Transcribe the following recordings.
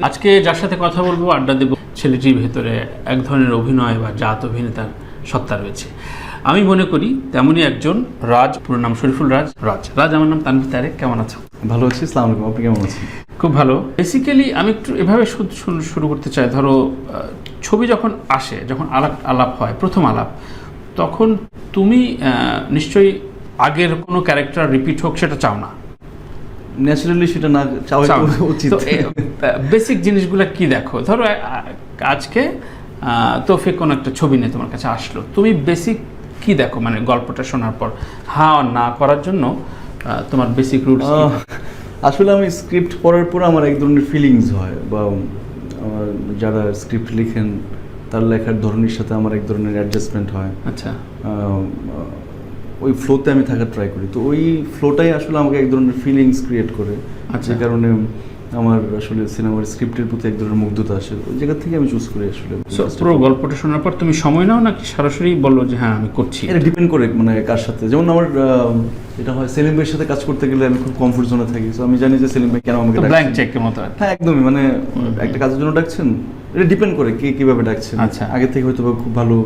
আজকে যার সাথে কথা বলবো, আড্ডা দেব, ছেলেটির ভেতরে এক ধরনের অভিনয় বা জাত অভিনেতার সত্তা রয়েছে। আমি মনে করি তেমনই একজন রাজ, পুরো নাম শরীফুল রাজ। রাজ আমার নাম তানভীর তারেক। কেমন আছো? ভালো আছি, আসসালামু আলাইকুম। আপনি কেমন আছেন? খুব ভালো। বেসিক্যালি আমি একটু এভাবে শুরু করতে চাই। ধরো ছবি যখন আসে, যখন আলাপ হয়, প্রথম আলাপ, তখন তুমি নিশ্চয়ই আগের কোনো ক্যারেক্টার রিপিট হোক সেটা চাও না। ন্যাচারালি সেটা না চাওয়া উচিত। বেসিক জিনিসগুলো কি দেখো? ধরো আজকে তৌফিক কোনো একটা ছবি নিয়ে তোমার কাছে আসলো, তুমি বেসিক কি দেখো? মানে গল্পটা শোনার পর হ্যাঁ না করার জন্য তোমার বেসিক রুলস? আসলে আমি স্ক্রিপ্ট পড়ার পর আমার এক ধরনের ফিলিংস হয়, বা আমার যারা স্ক্রিপ্ট লিখেন তার লেখার ধরনের সাথে আমার এক ধরনের অ্যাডজাস্টমেন্ট হয়। আচ্ছা, ওই ফ্লোতে আমি থাকার ট্রাই করি, তো ওই ফ্লোটাই আসলে আমাকে এক ধরনের ফিলিংস ক্রিয়েট করে। আচ্ছা। যে কারণে আমার আসলে সিনেমার স্ক্রিপ্টের প্রতি এক ধরনের মুগ্ধতা আসে, ওই জায়গা থেকে আমি চুজ করি আসলে। পুরো গল্পটা শোনার পর তুমি সময় নাও নাকি সরাসরি বলো যে হ্যাঁ আমি করছি? এটা ডিপেন্ড করে মানে কার সাথে। যেমন আমার এটা হয় সেলিম ভাইয়ের সাথে কাজ করতে গেলে আমি খুব কমফোর্ট জোনে থাকি, সো আমি জানি যে সেলিম ভাই কেন আমাকে ব্ল্যাঙ্ক চেকের মতো। হ্যাঁ একদমই, মানে একটা কাজের জন্য ডাকছেন, এটা ডিপেন্ড করে কে কিভাবে ডাকছেন। আচ্ছা, আগে থেকে হয়তো খুব ভালো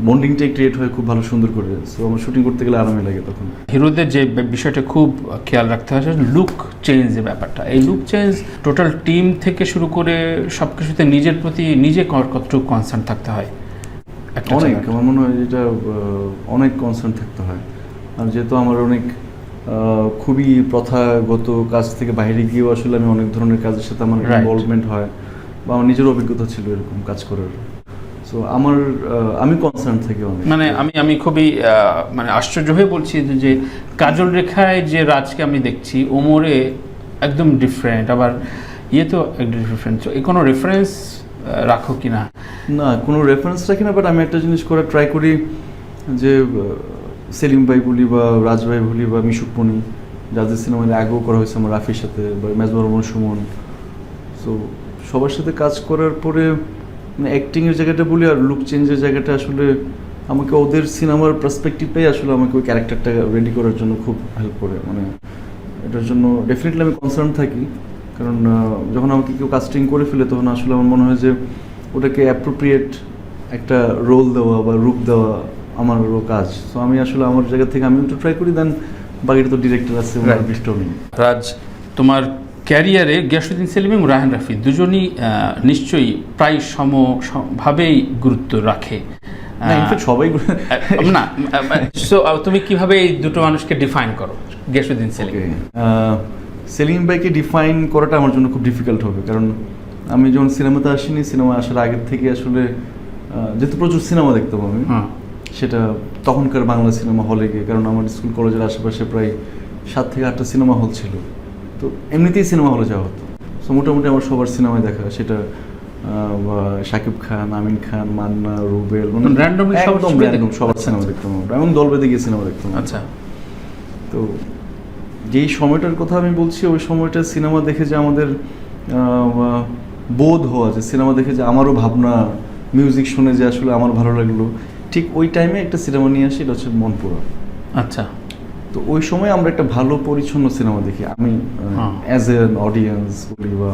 বন্ডিংটাই ক্রিয়েট হয় খুব ভালো সুন্দর করে, সো আমার শুটিং করতে গেলে আরামই লাগে তখন। হিরোদের যে বিষয়টা খুব খেয়াল রাখতে হয় লুক চেঞ্জের ব্যাপারটা। এই লুক চেঞ্জ টোটাল টিম থেকে শুরু করে সব কিছুতে নিজের প্রতি নিজে কতটুকু কনসার্ন থাকতে হয়? অনেক, আমার মনে হয় এটা অনেক কনসার্ন থাকতে হয়। আর যেহেতু আমার অনেক খুবই প্রথাগত কাজ থেকে বাইরে গিয়েও আসলে আমি অনেক ধরনের কাজের সাথে আমার ইনভলভমেন্ট হয়, বা আমার নিজের অভিজ্ঞতা ছিল এরকম কাজ করার। সো আমি কনসার্ন থাকি অনেক। মানে আমি খুবই মানে আশ্চর্য হয়ে বলছি যে কাজল রেখায় যে রাজকে আমি দেখছি, ওমরে একদম ডিফারেন্ট, আবার তো একদম ডিফারেন্ট। এই কোনো রেফারেন্স রাখো কি না? না, কোনো রেফারেন্স রাখি না, বাট আমি একটা জিনিস করার ট্রাই করি যে সেলিম ভাই বলি বা রাজ ভাই বলি বা মিশুক মনি, যাদের সিনেমায় আগেও করা হয়েছে আমার রাফির সাথে বা মেজবা রহমান সুমন, সো সবার সাথে কাজ করার পরে মানে অ্যাক্টিংয়ের জায়গাটা বলি আর লুক চেঞ্জের জায়গাটা আসলে আমাকে ওদের সিনেমার পার্সপেক্টিভটাই আসলে আমাকে ওই ক্যারেক্টারটা রেডি করার জন্য খুব হেল্প করে। মানে এটার জন্য ডেফিনেটলি আমি কনসার্ন থাকি, কারণ যখন আমাকে কেউ কাস্টিং করে ফেলে তখন আসলে আমার মনে হয় যে ওটাকে অ্যাপ্রোপ্রিয়েট একটা রোল দেওয়া বা রূপ দেওয়া আমারও কাজ। সো আমি আসলে আমার জায়গা থেকে আমি একটু ট্রাই করি, দেন বাকিটা তো ডিরেক্টর আছে, ওনার বিষ্টও নেই। রাজ, তোমার ক্যারিয়ারে গিয়াসউদ্দিন সেলিম এবং রায়হান রাফি দুজনই নিশ্চয়ই প্রায় সমভাবেই গুরুত্ব রাখে। সবাই না, সো তুমি কিভাবে এই দুটো মানুষকে ডিফাইন করো, গিয়াসউদ্দিন সেলিম? সেলিম ভাইকে ডিফাইন করাটা আমার জন্য খুব ডিফিকাল্ট হবে, কারণ আমি যখন সিনেমাতে আসিনি, সিনেমা আসার আগের থেকে আসলে যেহেতু প্রচুর সিনেমা দেখতাম আমি, সেটা তখনকার বাংলা সিনেমা হলে গিয়ে, কারণ আমার স্কুল কলেজের আশেপাশে প্রায় 7 থেকে 8টা সিনেমা হল ছিল, তো এমনিতেই সিনেমা হলে যাওয়া হতো। সো মোটামুটি আমার সবার সিনেমায় দেখা, সেটা শাকিব খান, আমিন খান, মান্না, রুবেল, একদম সবার সিনেমা দেখতাম, এমন দল বেঁধে গিয়ে সিনেমা দেখতাম। আচ্ছা, তো যেই সময়টার কথা আমি বলছি, ওই সময়টা সিনেমা দেখে যে আমাদের বোধ হওয়া, যে সিনেমা দেখে যে আমারও ভাবনা, মিউজিক শুনে যে আসলে আমার ভালো লাগলো, ঠিক ওই টাইমে একটা সিনেমা নিয়ে আসি, এটা হচ্ছে মনপুরা। আচ্ছা, তো ওই সময় আমরা একটা ভালো পরিচ্ছন্ন সিনেমা দেখি, আমি অ্যাজ এন অডিয়েন্স বলি বা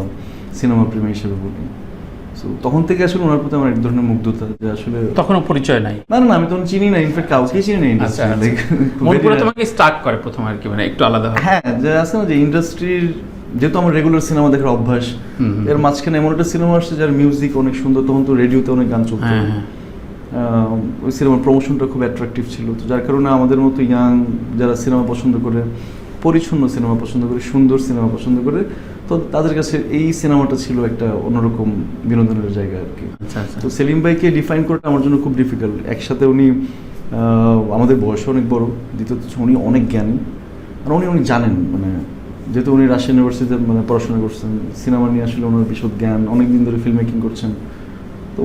সিনেমা প্রেমী হিসেবে বলি। সো তখন থেকে আসলে ওনার প্রতি আমার এক ধরনের মুগ্ধতা, যে আসলে তখনও পরিচয় নাই। না, আমি তখন চিনি না, ইনফ্যাক্ট কাউকে চিনি না ইন্ডাস্ট্রি। মনপুরা তোমাকে স্টার্ট করে প্রথম আর কি, মানে একটু আলাদা হয়। হ্যাঁ, যে আছে না যে ইন্ডাস্ট্রির, যেহেতু আমার রেগুলার সিনেমা দেখার অভ্যাস, এর মাঝখানে এমন একটা সিনেমা আসছে যার মিউজিক অনেক সুন্দর, তখন তো রেডিওতে অনেক গান চলতো, ওই সিনেমার প্রমোশনটা খুব অ্যাট্রাকটিভ ছিল, তো যার কারণে আমাদের মতো ইয়াং যারা সিনেমা পছন্দ করে, পরিচ্ছন্ন সিনেমা পছন্দ করে, সুন্দর সিনেমা পছন্দ করে, তো তাদের কাছে এই সিনেমাটা ছিল একটা অন্যরকম বিনোদনের জায়গা আর কি। তো সেলিম ভাইকে ডিফাইন করাটা আমার জন্য খুব ডিফিকাল্ট। একসাথে উনি আমাদের বয়সে অনেক বড়, দ্বিতীয়ত উনি অনেক জ্ঞানী, আর উনি জানেন, মানে যেহেতু উনি রাজশাহী ইউনিভার্সিটিতে মানে পড়াশোনা করছেন, সিনেমা নিয়ে আসলে ওনার বিশদ জ্ঞান, অনেক দিন ধরে ফিল্ম মেকিং করছেন, তো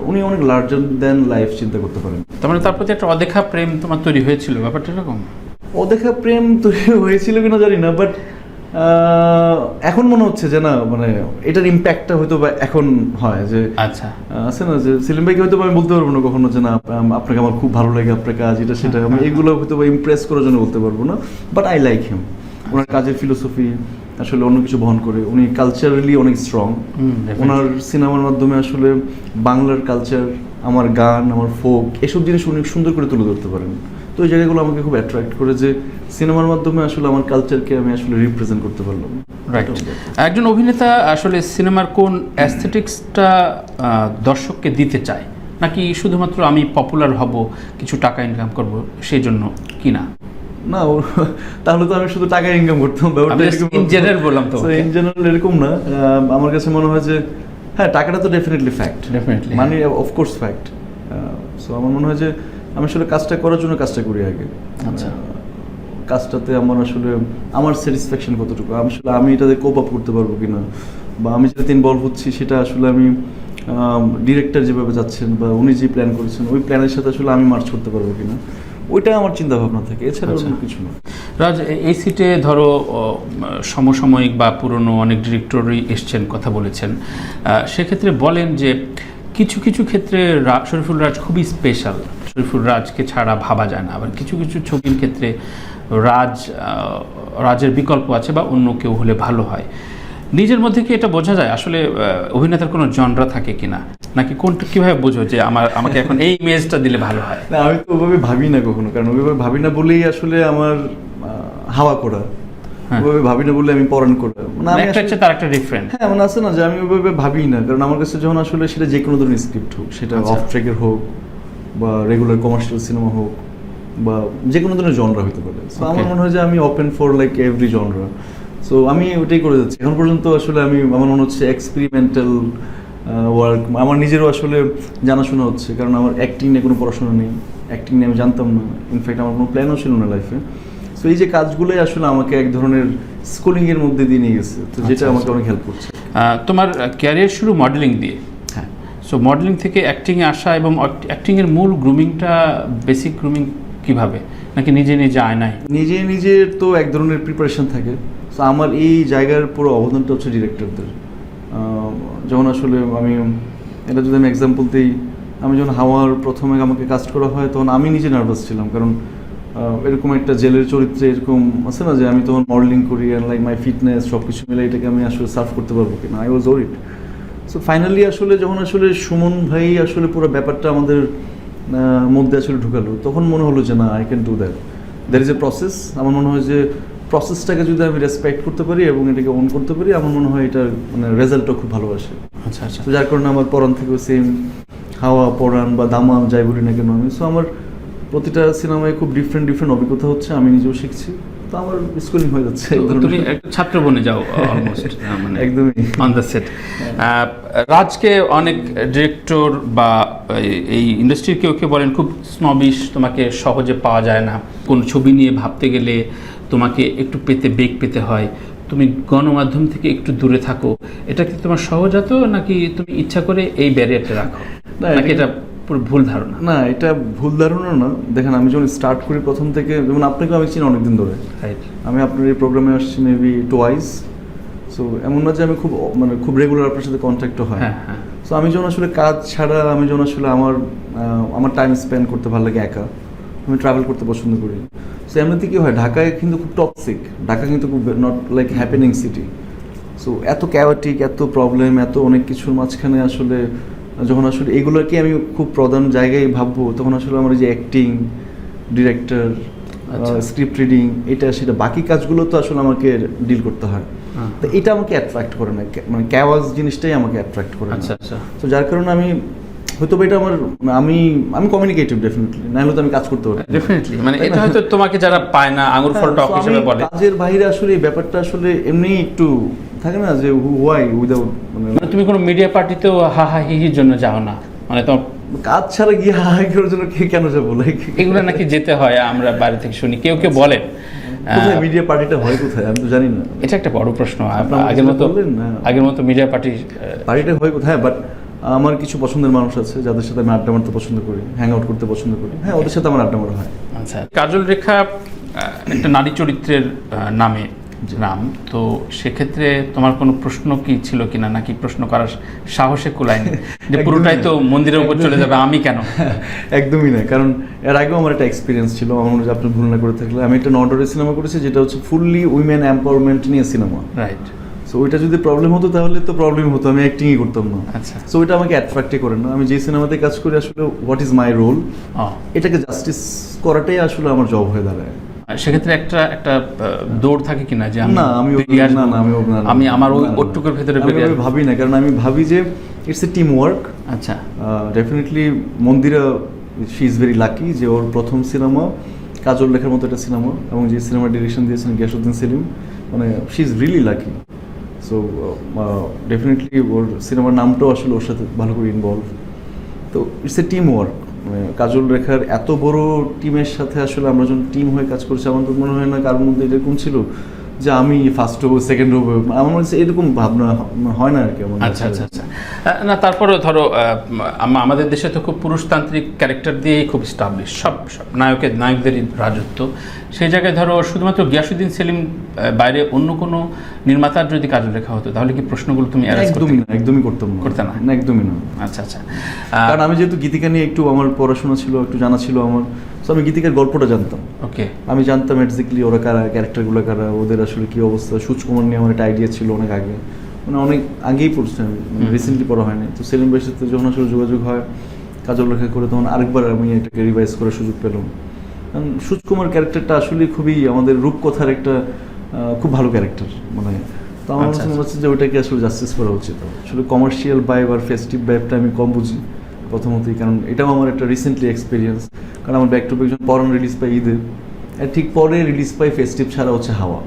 উনি অনেক লার্জার দ্যান লাইফ চিন্তা করতে পারেন। তার মানে তার প্রতি একটা অদেখা প্রেম তোমার তৈরি হয়েছিল, ব্যাপারটা এরকম? অদেখা প্রেম তৈরি হয়েছিল কিনা জানি না, বাট এখন মনে হচ্ছে যে না, মানে এটার ইম্প্যাক্টটা হয়তো বা এখন হয় যে, আচ্ছা আছে না যে সেলিম ভাইকে হয়তো আমি বলতে পারবো না কখনো যে না আপনাকে আমার খুব ভালো লাগে আপনার কাজ, এটা সেটা, আমি এগুলো হয়তো বা ইমপ্রেস করার জন্য বলতে পারবো না, বাট আই লাইক হিম, ওনার কাজের ফিলোসফি, আসলে অন্য কিছু বহন করে। উনি কালচারালি অনেক স্ট্রং। ওনার সিনেমার মাধ্যমে আসলে বাংলার কালচার, আমার গান, আমার ফোক, এসব জিনিস অনেক সুন্দর করে তুলে ধরতে পারেন। তো এই জায়গাগুলো আমাকে খুব অ্যাট্রাক্ট করে যে সিনেমার মাধ্যমে আসলে আমার কালচারকে আমি আসলে রিপ্রেজেন্ট করতে পারলাম। রাইট। একজন অভিনেতা আসলে সিনেমার কোন অ্যাস্থেটিক্সটা দর্শককে দিতে চায়, নাকি শুধুমাত্র আমি পপুলার হব, কিছু টাকা ইনকাম করব সেই জন্য কি না? না, তাহলে তো আমি শুধু টাকা ইনকাম করতাম, ব্যাপারটা এরকম ইন জেনারেল বললাম তো। ইন জেনারেল এরকম না। আমার কাছে মনে হয় যে হ্যাঁ, টাকাটা তো ডেফিনেটলি ফ্যাক্ট, ডেফিনেটলি মানে অফকোর্স ফ্যাক্ট। সো আমার মনে হয় যে আমি আসলে কাজটা করার জন্য কাজটা করি আগে। আচ্ছা। কাজটাতে আমার আসলে আমার স্যাটিসফ্যাকশন কতটুকু, আসলে আমি এটাতে কোপ আপ করতে পারবো কিনা, বা আমি যেটাতে ইনভলভ হচ্ছি সেটা আসলে আমি ডিরেক্টর যেভাবে যাচ্ছেন বা উনি যে প্ল্যান করেছেন ওই প্ল্যানের সাথে আসলে আমি মার্চ করতে পারবো কিনা, ওইটা আমার চিন্তা ভাবনা থাকে, এছাড়া অন্য কিছু না। রাজ, এই সিটে ধরো সমসাময়িক বা পুরনো অনেক ডিরেক্টরই এসছেন, কথা বলেছেন, সেক্ষেত্রে বলেন যে কিছু কিছু ক্ষেত্রে শরীফুল রাজ খুবই স্পেশাল, শরীফুল রাজকে ছাড়া ভাবা যায় না। আবার কিছু কিছু ছবির ক্ষেত্রে রাজের বিকল্প আছে বা অন্য কেউ হলে ভালো হয়। নিজের মধ্যে কি এটা বোঝা যায় আসলে অভিনেতার কোনো জনরা থাকে কিনা, নাকি কোনটা কিভাবে বোঝো যে আমাকে এখন এই ইমেজটা দিলে ভালো হয়? না, আমি তো ওভাবে ভাবি না কখনো, কারণ ওইভাবে ভাবি না বলেই আসলে আমার হাওয়া করা, ওইভাবে ভাবি না বলে আমি পরাণ করা, মানে আমি একটা হচ্ছে তার একটা ডিফারেন্ট। হ্যাঁ, মানে আছে না যে আমি ওইভাবে ভাবি না, কারণ আমার কাছে যখন আসলে সেটা যে কোনো ধরনের স্ক্রিপ্ট হোক, সেটা অফ ট্র্যাকের হোক বা রেগুলার কমার্শিয়াল সিনেমা হোক বা যে কোনো ধরনের জনরা হতে পারে, সো আমার মনে হয় যে আমি open for like every genre. So আমি ওইটাই করে যাচ্ছি এখন পর্যন্ত। আসলে আমার মনে হচ্ছে এক্সপেরিমেন্টাল ওয়ার্ক আমার নিজেরও আসলে জানাশোনা হচ্ছে, কারণ আমার অ্যাক্টিং নিয়ে কোনো পড়াশোনা নেই, অ্যাক্টিং নিয়ে আমি জানতাম না, ইনফ্যাক্ট আমার কোনো প্ল্যানও ছিল না লাইফে। সো এই যে কাজগুলোই আসলে আমাকে এক ধরনের স্কুলিংয়ের মধ্যে দিয়ে নিয়ে গেছে, তো যেটা আমাকে অনেক হেল্প করছে। তোমার ক্যারিয়ার শুরু মডেলিং দিয়ে, হ্যাঁ। সো মডেলিং থেকে অ্যাক্টিংয়ে আসা, এবং অ্যাক্টিংয়ের মূল গ্রুমিংটা, বেসিক গ্রুমিং কিভাবে, নাকি নিজে নিজে আয়নায়? নিজের তো এক ধরনের প্রিপারেশন থাকে। সো আমার এই জায়গার পুরো অবদানটা হচ্ছে ডিরেক্টরদের। যখন আসলে এটা যদি আমি এক্সাম্পল দিই, আমি যখন হাওয়ার প্রথমে আমাকে কাস্ট করা হয় তখন আমি নিজে নার্ভাস ছিলাম, কারণ এরকম একটা জেলের চরিত্রে এরকম আছে না যে আমি তখন মডেলিং করি, অ্যান্ড লাইক মাই ফিটনেস সব কিছু মিলে এটাকে আমি আসলে সার্ভ করতে পারবো কিনা, I was worried. So finally আসলে যখন আসলে সুমন ভাই আসলে পুরো ব্যাপারটা আমাদের মধ্যে আসলে ঢুকালো, তখন মনে হলো যে না, I can do that. There is a process. আমার মনে হয় যে প্রসেসটাকে যদি আমি রেসপেক্ট করতে পারি এবং এটাকে অন করতে পারি, আমার মনে হয় এটার মানে রেজাল্টটা খুব ভালো আসে। আচ্ছা আচ্ছা। তো যার কারণে আমার পরাণ থেকেও সেম, হাওয়া, পরাণ বা দামা যাই বলি না কেন আমি, সো আমার প্রতিটা সিনেমায় খুব ডিফারেন্ট অভিজ্ঞতা হচ্ছে, আমি নিজেও শিখছি, তো আমার স্কুলিং হয়ে যাচ্ছে। তুমি একটা ছাত্র বনে যাও অলমোস্ট, মানে একদমই অন দ্য সেট। রাজকে অনেক ডিরেক্টর বা এই ইন্ডাস্ট্রির কেউ বলেন খুব স্নবিশ, তোমাকে সহজে পাওয়া যায় না, কোন ছবি নিয়ে ভাবতে গেলে তোমাকে একটু বেগ পেতে হয়, তুমি গণমাধ্যম থেকে একটু দূরে থাকো। এটা কি তোমার সহজাত, নাকি তুমি ইচ্ছা করে এই ব্যারিয়ারটা রাখো, নাকি এটা পুরো ভুল ধারণা? না, এটা ভুল ধারণা না। দেখেন, আমি যখন স্টার্ট করি প্রথম থেকে, যেমন আপনাকেও আমি চিনি অনেকদিন ধরে, আমি আপনার এই প্রোগ্রামে আসছি মেবি টুয়াইস। সো এমন না যে আমি খুব রেগুলার আপনার সাথে কন্ট্যাক্টও হয়। সো আমি যখন আসলে কাজ ছাড়া, আমি যখন আসলে আমার টাইম স্পেন্ড করতে ভালো লাগে একা, আমি ট্রাভেল করতে পছন্দ করি। সো এমনিতে কী হয়, ঢাকায় কিন্তু খুব টক্সিক, ঢাকা কিন্তু খুব not like happening city. So এত ক্যাওয়াটিক, এত প্রবলেম, এত অনেক কিছুর মাঝখানে আসলে যখন আসলে এগুলোকে আমি খুব প্রধান জায়গায় ভাববো, তখন আসলে আমার যে অ্যাক্টিং, ডিরেক্টর, স্ক্রিপ্ট রিডিং, এটা সেটা বাকি কাজগুলো তো আসলে আমাকে ডিল করতে হয়। তো এটা আমাকে অ্যাট্রাক্ট করে না, মানে ক্যাওয়াজ জিনিসটাই আমাকে অ্যাট্রাক্ট করে। আচ্ছা আচ্ছা। তো যার কারণে হয়তো এটা আমি কমিউনিকেটিভ ডেফিনেটলি, না হলে তো আমি কাজ করতে পারি ডেফিনেটলি, মানে এটা হয়তো তোমাকে যারা পায় না আঙুর ফল টক হিসেবে বলে। কাজের বাইরে আসলে এই ব্যাপারটা আসলে এমনি একটু থাকে না যে হোয়াই উইদাউট, মানে তুমি কোনো মিডিয়া পার্টিতেও হা হা হিহির জন্য যাও না, মানে তোমার কাজ ছাড়া গিয়ে হা হা করার জন্য কে কেন যাবো? এগুলো নাকি যেতে হয়, আমরা বাইরে থেকে শুনি, কেউ বলেন। কোথায় মিডিয়া পার্টিটা হয়, কোথায় আমি তো জানি না। এটা একটা বড় প্রশ্ন। আগের মতো মিডিয়া পার্টিটা হয় কোথায়? বাট আমার কিছু পছন্দের মানুষ আছে যাদের সাথে আমি আড্ডা মারতে পছন্দ করি, হ্যাং আউট করতে পছন্দ করি, হ্যাঁ, ওদের সাথে আমার আড্ডা মারা হয়। আচ্ছা। কাজল রেখা একটা নারী চরিত্রের নামে রাম, তো সেক্ষেত্রে তোমার কোনো প্রশ্ন কি ছিল কিনা, নাকি প্রশ্ন করার সাহসে কুলায়নি যে পুরোটাই তো মন্দিরের উপর চলে যাবে, আমি কেন? একদমই না, কারণ এর আগেও আমার একটা এক্সপিরিয়েন্স ছিল, আমার মনে হয় আপনি ভুল না করে থাকলে, আমি একটা নটরে সিনেমা করেছি যেটা হচ্ছে ফুললি উইমেন এম্পাওয়ারমেন্ট নিয়ে সিনেমা। রাইট। সো ওইটা যদি প্রবলেম হতো তাহলে তো প্রবলেম হতো, আমি অ্যাক্টিংই করতাম না। আচ্ছা। সো ওইটা আমাকে অ্যাট্রাক্টই করে না। আমি যে সিনেমাতে কাজ করি আসলে হোয়াট ইজ মাই রোল, এটাকে জাস্টিস করাটাই আসলে আমার জব হয়ে দাঁড়ায়। সেক্ষেত্রে একটা একটা দৌড় থাকে কিনা যে না আমি আমি আমার ওই ওটুকুর ভেতরে ভাবি না, কারণ আমি ভাবি যে ইটস এ টিম ওয়ার্ক। আচ্ছা। Definitely Mandira she is very lucky যে ওর প্রথম সিনেমা কাজল লেখার মতো একটা সিনেমা, এবং যে সিনেমার ডিরেকশন দিয়েছেন গিয়াসউদ্দিন সেলিম, মানে she is really lucky. So definitely ওর সিনেমার নামটাও আসলে ওর সাথে ভালো করে ইনভলভ। তো it's a team work. Kajol রেখার এত বড় টিমের সাথে আসলে আমরা যখন টিম হয়ে কাজ করছি, আমার তো মনে হয় না কারোর মধ্যে এরকম ছিল যে আমি ফার্স্ট হবো সেকেন্ড হবো, আমার মনে হচ্ছে এরকম ভাবনা হয় না আর কি। আচ্ছা আচ্ছা আচ্ছা। না তারপরে ধরো আমাদের দেশে তো খুব পুরুষতান্ত্রিক ক্যারেক্টার দিয়েই খুব স্টাবলিশ, সব সব নায়কদেরই রাজত্ব। সেই জায়গায় ধরো শুধুমাত্র গিয়াসউদ্দিন সেলিম বাইরে অন্য কোনো নির্মাতার যদি কাজল রেখা হতো তাহলে কি প্রশ্নগুলো তুমি একদমই করতাম না, করতে না? একদমই না। আচ্ছা আচ্ছা। কারণ আমি যেহেতু গীতিকা নিয়ে একটু আমার পড়াশোনা ছিল, একটু জানা ছিল আমার, তো আমি গীতিকার গল্পটা জানতাম। ওকে। আমি জানতাম এক্স্যাক্টলি ওরা কারা, ক্যারেক্টারগুলো কারা, ওদের আসলে কী অবস্থা। সুচকুমার নিয়ে আমার একটা আইডিয়া ছিল অনেক আগে, মানে অনেক আগেই পড়ছি আমি, রিসেন্টলি পড়া হয়নি। তো সেলিম ভাইয়ের সাথে যখন আসলে যোগাযোগ হয় কাজল রেখা করে, তখন আরেকবার আমি এটাকে রিভাইজ করার সুযোগ পেলাম। কারণ সুচকুমার ক্যারেক্টারটা আসলে খুবই আমাদের রূপকথার একটা খুব ভালো ক্যারেক্টার, মানে তো আমার মনে হচ্ছে যে ওইটাকে আসলে জাস্টিস করা উচিত। আসলে কমার্শিয়াল ভাইব আর ফেস্টিভ ভাইবটা আমি কম বুঝি প্রথমতই, কারণ এটাও আমার একটা রিসেন্টলি এক্সপিরিয়েন্স। কারণ আমার ব্যাক টু ব্যাক যখন পরান রিলিজ পাই ঈদের, আর ঠিক পরে রিলিজ পাই ফেস্টিভ ছাড়া হচ্ছে হাওয়া।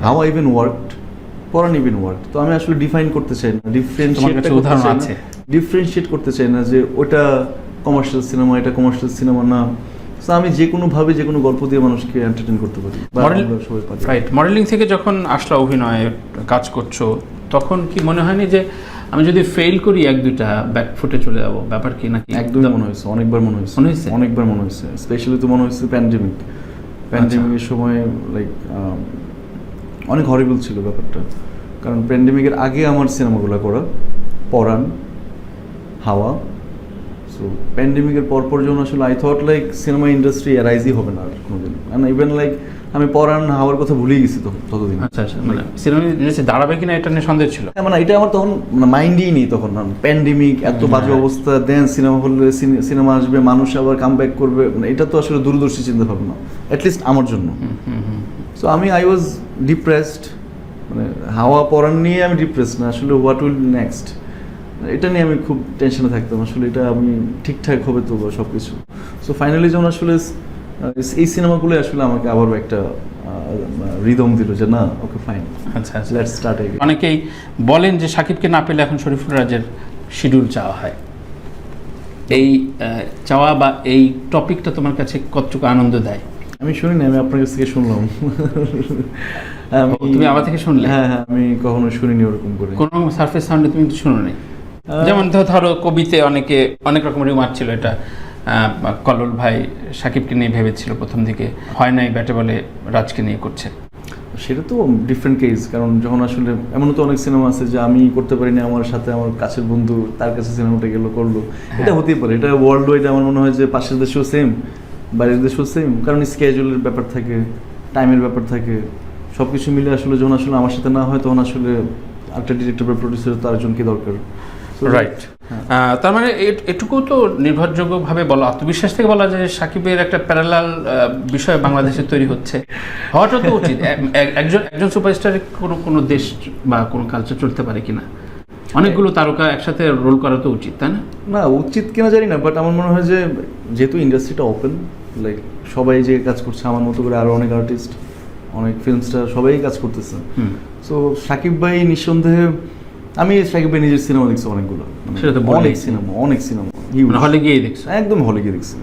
হাওয়া ইভেন ওয়ার্কড, পরান ইভেন ওয়ার্কড। তো আমি আসলে ডিফাইন করতে চাই না, ডিফারেন্সিয়েট করতে চাই না যে ওটা কমার্শিয়াল সিনেমা, এটা কমার্শিয়াল সিনেমা না। তো আমি যে কোনোভাবে যে কোনো গল্প দিয়ে মানুষকে এন্টারটেইন করতে পারি। রাইট। মডেলিং থেকে যখন আসলে অভিনয়ে কাজ করছো, তখন কি মনে হয়নি যে আমি যদি ফেল করি এক দুইটা ব্যাক ফুটে চলে যাবো, ব্যাপার কি? নাকি একদমই মনে হয়েছে, অনেকবার মনে হয়েছে। স্পেশালি তো মনে হয়েছে প্যান্ডেমিকের সময়, লাইক অনেক হরিবল ছিল ব্যাপারটা। কারণ প্যান্ডেমিকের আগে আমার সিনেমাগুলো করা, পরান, হাওয়া। সো প্যান্ডেমিকের পরপর যখন আসলে I thought like cinema industry অ্যারাইজই হবে না আর কোনোদিন। কারণ ইভেন লাইক আমি পরান হাওয়ার কথা ভুলেই গেছি ততদিন। আচ্ছা আচ্ছা। মানে সিনেমা ইন্ডাস্ট্রি দাঁড়াবে কিনা এটা নিয়ে সন্দেহ ছিল। মানে এটা আমার তখন মাইন্ডই নেই তখন। প্যান্ডেমিক, এত বাজে অবস্থা, দেন সিনেমা হলে সিনেমা আসবে, মানুষ আবার কাম ব্যাক করবে, মানে এটা তো আসলে দূরদর্শী চিন্তা ভাবনা, অ্যাটলিস্ট আমার জন্য। সো আই ওয়াজ ডিপ্রেসড, মানে হাওয়া পরান নিয়ে আমি ডিপ্রেসড না, আসলে হোয়াট উইল নেক্সট এটা নিয়ে আমি খুব টেনশনে থাকতাম। আসলে এটা আমি ঠিকঠাক হবে তো সব কিছু। সো ফাইনালি যখন আসলে এই সিনেমাগুলো আসলে আমাকে আবার একটা রিদম দিল যে না, ওকে ফাইন, আচ্ছা আচ্ছা, লেটস স্টার্ট এগেইন। অনেকেই বলেন যে শাকিবকে না পেলে এখন শরীফুল রাজের শিডিউল চাওয়া হয়। এই চাওয়া বা এই টপিকটা তোমার কাছে কতটুকু আনন্দ দেয়? আমি শুনি না, আমি আপনার কাছ থেকে শুনলাম। তুমি আমার থেকে শুনলে? হ্যাঁ, আমি কখনো শুনিনি ওরকম করে, কোনো সারফেস সাউন্ডে তুমি কিছু শুনো নি? যেমন ধরো কবিতে অনেক রকম রিমার্ক ছিল, এটা কলল ভাই শাকিবকে নিয়ে ভেবেছিল প্রথম দিকে, হয় নাই ব্যাটে বলে রাজকে নিয়ে করছে। সেটা তো ডিফারেন্ট কেস। কারণ যখন আসলে এমনও তো অনেক সিনেমা আছে যে আমি করতে পারিনি, আমার সাথে আমার কাছের বন্ধু তার কাছে সিনেমাটা করলো, এটা হতেই পারে। এটা ওয়ার্ল্ড ওয়াইড আমার মনে হয় যে পাশের দেশেও সেম, বাইরের দেশেও সেম। কারণ স্কেজুলের ব্যাপার থাকে, টাইমের ব্যাপার থাকে, সব কিছু মিলে আসলে যখন আসলে আমার সাথে না হয় তখন আসলে একটা ডিরেক্টর বা প্রডিউসার তো আরেকজনকে দরকার। রাইট। তার মানে এটুকু তো নির্ভরযোগ্যভাবে বলা, আত্মবিশ্বাস থেকে বলা যায় শাকিবের একটা প্যারালাল বিষয় বাংলাদেশে তৈরি হচ্ছে, হওয়াটা তো উচিত। একজন সুপারস্টারে কোনো দেশ বা কোনো কালচার চলতে পারে কিনা, অনেকগুলো তারকা একসাথে রোল করা তো উচিত, তাই না? না উচিত কিনা জানি না, বাট আমার মনে হয় যে যেহেতু ইন্ডাস্ট্রিটা ওপেন, লাইক সবাই যে কাজ করছে আমার মতো করে, আরও অনেক আর্টিস্ট, অনেক ফিল্ম স্টার সবাই কাজ করতেছে। সো শাকিব ভাই নিঃসন্দেহে, আমি শাকিব ভাই নিজের সিনেমা দেখছি অনেকগুলো, অনেক সিনেমা হলে গিয়ে দেখছি, একদম হলে গিয়ে দেখছি,